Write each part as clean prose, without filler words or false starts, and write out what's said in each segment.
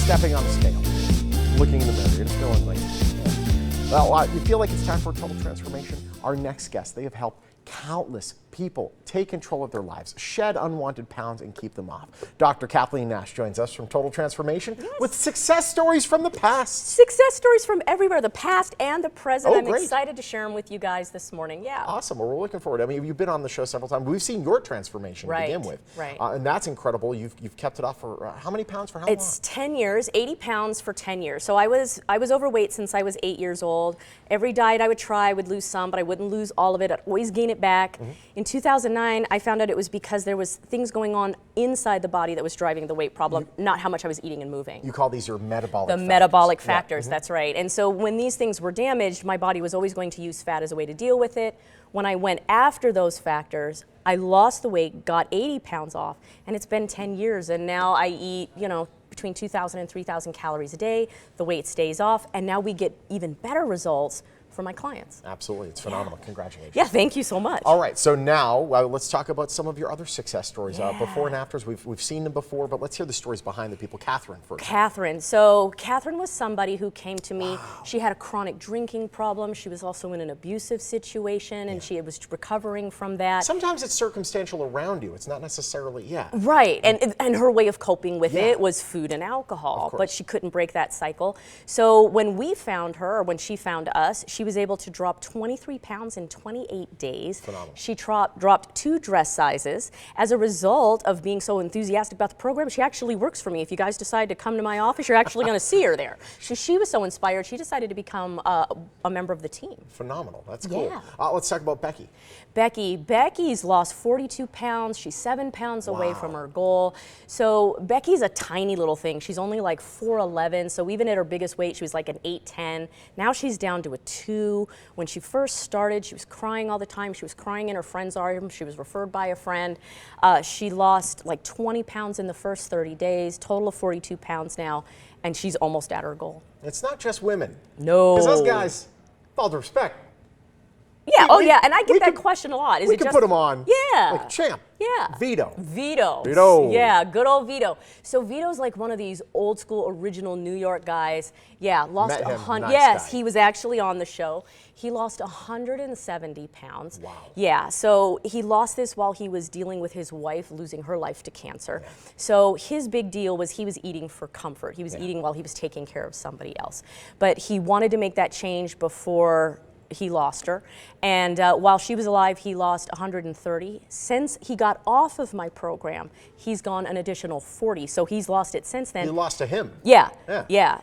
stepping on a scale, looking in the mirror, you're just feeling like, well, you feel like it's time for a total transformation? Our next guest, they have helped countless people take control of their lives, shed unwanted pounds, and keep them off. Dr. Kathleen Nash joins us from Total Transformation with success stories from the past. Success stories from everywhere, the past and the present. Oh, I'm great. excited to share them with you guys this morning. Yeah. Awesome. Well, we're looking forward. I mean, you've been on the show several times. We've seen your transformation to begin with. Right. And that's incredible. You've kept it off for how many pounds for how long? It's 10 years, 80 pounds for 10 years. So I was overweight since I was 8 years old. Every diet I would try, I would lose some, but I wouldn't lose all of it. I'd always gain it back. In 2009, I found out it was because there was things going on inside the body that was driving the weight problem, not how much I was eating and moving. You call these your metabolic The factors. metabolic factors, that's right. And so when these things were damaged, my body was always going to use fat as a way to deal with it. When I went after those factors, I lost the weight, got 80 pounds off, and it's been 10 years, and now I eat, between 2,000 and 3,000 calories a day. The weight stays off, and now we get even better results for my clients. Absolutely. It's phenomenal. Congratulations. Yeah, thank you so much. All right, so now let's talk about some of your other success stories. Before and afters, we've seen them before, but let's hear the stories behind the people. Catherine first. Catherine. So Catherine was somebody who came to me. She had a chronic drinking problem. She was also in an abusive situation, and she was recovering from that. Sometimes it's circumstantial around you. It's not necessarily, Right, and her way of coping with it was food and alcohol, but she couldn't break that cycle. So when we found her, or when she found us, she was able to drop 23 pounds in 28 days. Phenomenal. She dropped 2 dress sizes. As a result of being so enthusiastic about the program, she actually works for me. If you guys decide to come to my office, you're actually going to see her there. She was so inspired, she decided to become a member of the team. Phenomenal. That's cool. Yeah. Let's talk about Becky. Becky's lost 42 pounds. She's 7 pounds away from her goal. So Becky's a tiny little thing. She's only like 4'11", so even at her biggest weight, she was like an 8'10". Now she's down to a 2. When she first started, she was crying all the time. She was crying in her friend's arms. She was referred by a friend. She lost like 20 pounds in the first 30 days, total of 42 pounds now, and she's almost at her goal. It's not just women. No. Because those guys, with all due respect. Yeah, and I get that question a lot. We can put them on. Yeah. Like Champ. Yeah. Vito. Vito. Yeah, good old Vito. So Vito's like one of these old school original New York guys. Yeah, lost 100. Yes, he was actually on the show. He lost 170 pounds. Wow. Yeah, so he lost this while he was dealing with his wife losing her life to cancer. Yeah. So his big deal was he was eating for comfort. He was eating while he was taking care of somebody else. But he wanted to make that change before he lost her, and while she was alive, he lost 130. Since he got off of my program, he's gone an additional 40, so he's lost it since then. You lost to him. Yeah.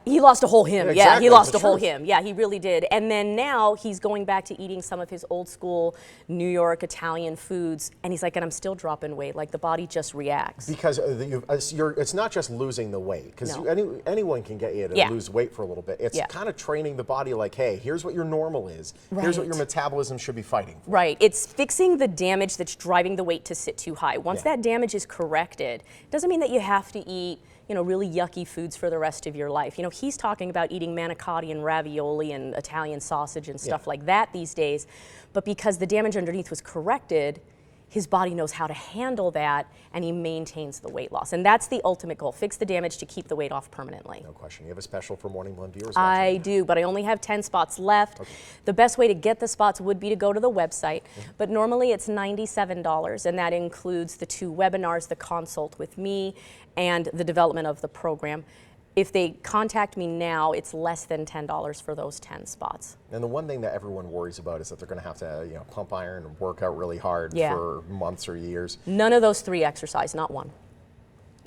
He lost a whole him. Yeah, Yeah, exactly. he lost The a whole truth. him. Yeah, he really did. And then now he's going back to eating some of his old school New York Italian foods, and he's like, and I'm still dropping weight. Like the body just reacts. Because it's not just losing the weight, because anyone can get you to lose weight for a little bit. It's kind of training the body like, hey, here's what your normal is. Here's what your metabolism should be fighting for. Right. It's fixing the damage that's driving the weight to sit too high. Once that damage is corrected, doesn't mean that you have to eat really yucky foods for the rest of your life. He's talking about eating manicotti and ravioli and Italian sausage and stuff like that these days. But because the damage underneath was corrected, his body knows how to handle that, and he maintains the weight loss. And that's the ultimate goal, fix the damage to keep the weight off permanently. No question. You have a special for Morning Blend viewers? I do, but I only have 10 spots left. Okay. The best way to get the spots would be to go to the website, but normally it's $97, and that includes the 2 webinars, the consult with me, and the development of the program. If they contact me now, it's less than $10 for those 10 spots. And the one thing that everyone worries about is that they're going to have to, pump iron and work out really hard for months or years. None of those 3 exercise, not one.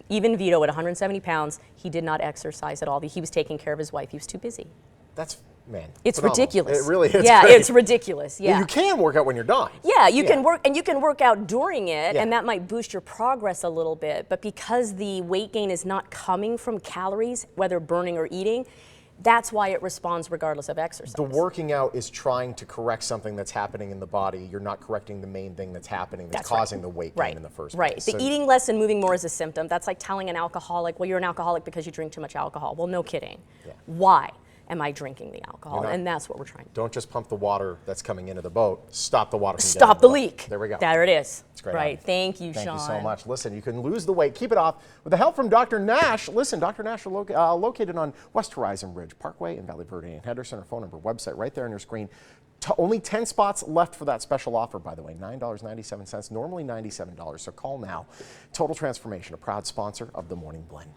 Even Vito at 170 pounds, he did not exercise at all. He was taking care of his wife. He was too busy. That's, man, it's phenomenal. Ridiculous. It really is. Yeah, great. It's ridiculous. Yeah. You can work out when you're done. Yeah, you can work, and you can work out during it, and that might boost your progress a little bit. But because the weight gain is not coming from calories, whether burning or eating, that's why it responds regardless of exercise. The working out is trying to correct something that's happening in the body. You're not correcting the main thing that's happening that's causing the weight gain in the first place. Right. The eating less and moving more is a symptom. That's like telling an alcoholic, well, you're an alcoholic because you drink too much alcohol. Well, no kidding. Why? am I drinking the alcohol? not- And that's what we're trying to do. Don't just pump the water that's coming into the boat. Stop the water from getting Stop into the boat. leak. There we go. There it is. It's great. Right. Abby. Thank you, Thank Sean. you so much. Listen, you can lose the weight, keep it off with the help from Dr. Nash. Listen, Dr. Nash are located on West Horizon Ridge Parkway in Valley Verde and Henderson. Our phone number, website right there on your screen. Only 10 spots left for that special offer, by the way, $9.97, normally $97. So call now. Total Transformation, a proud sponsor of the Morning Blend.